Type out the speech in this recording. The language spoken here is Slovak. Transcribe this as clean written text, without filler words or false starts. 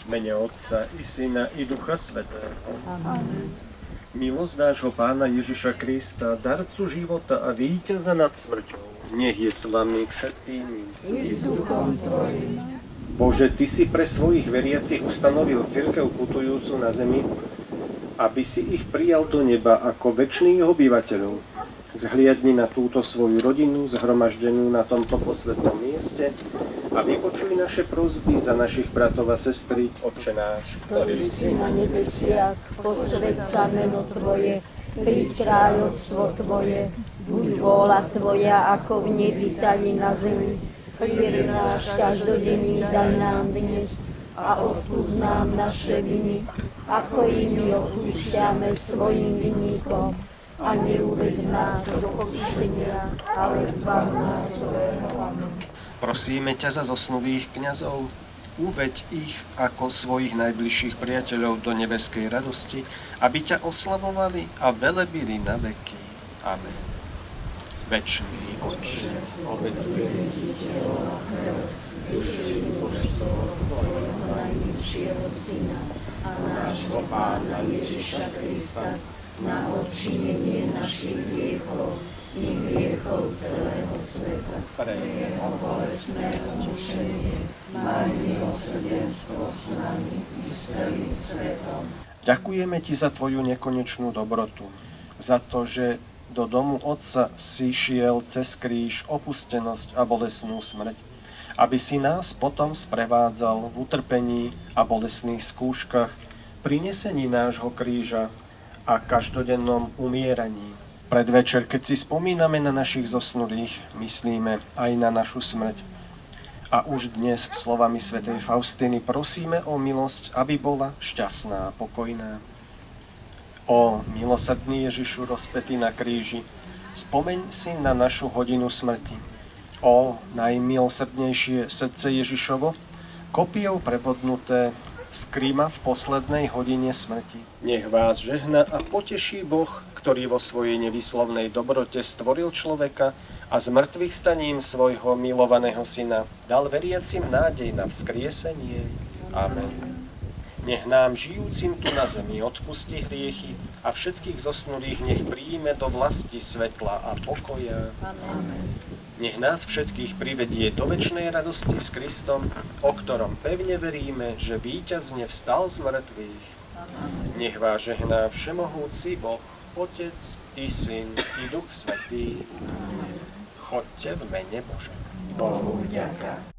V mene Otca i Syna i Ducha Svätého. Milosť nášho Pána Ježiša Krista, darcu života a víťaza nad smrťou, nech je s vami všetkými. Bože, Ty si pre svojich veriacich ustanovil cirkev putujúcu na zemi, aby si ich prijal do neba ako večných obyvateľov. Zhliadni na túto svoju rodinu, zhromaždenú na tomto posvätnom mieste a vypočuj naše prosby za našich bratov a sestry, Otče náš, ktorý si na nebesiach, posväť sa meno Tvoje, príď kráľovstvo Tvoje, buď vôľa Tvoja, ako v nebi, tak i na zemi. Chlieb náš každodenný daj nám dnes a odpusť nám naše viny, ako i my odpúšťame svojim vinníkom. A neuveď nás do pokušenia, ale zbav nás zlého. Amen. Prosíme ťa za zosnulých kňazov, uveď ich ako svojich najbližších priateľov do nebeskej radosti, aby ťa oslavovali a velebili na veky. Amen. Večný Otče, obetujem ti telo a krv, dušu i božstvo tvojho najmilšieho Syna a nášho Pána Ježiša Krista, na odčinenie našich hriechov i hriechov celého sveta. Pre jeho bolestného mučenie maj milosrdenstvo s nami i s celým svetom. Ďakujeme Ti za Tvoju nekonečnú dobrotu, za to, že do domu Otca si šiel cez kríž, opustenosť a bolestnú smrť, aby si nás potom sprevádzal v utrpení a bolestných skúškach, pri nesení nášho kríža a každodennom umieraní. Predvečer, keď si spomíname na našich zosnulých, myslíme aj na našu smrť. A už dnes slovami svätej Faustiny prosíme o milosť, aby bola šťastná a pokojná. Ó milosrdný Ježišu rozpätý na kríži, spomeň si na našu hodinu smrti. Ó najmilosrdnejšie srdce Ježišovo, kopijou prebodnuté, skrýma v poslednej hodine smrti. Nech vás žehna a poteší Boh, ktorý vo svojej nevyslovnej dobrote stvoril človeka a z mŕtvych staním svojho milovaného Syna dal veriacim nádej na vzkriesenie. Amen. Nech nám žijúcim tu na zemi odpustí hriechy a všetkých zosnulých nech príjme do vlasti svetla a pokoja. Amen. Nech nás všetkých privedie do večnej radosti s Kristom, o ktorom pevne veríme, že víťazne vstal z mŕtvych. Nech vás žehná všemohúci Boh, Otec i Syn i Duch Svätý. Choďte v mene Božom. Bohu vďaka.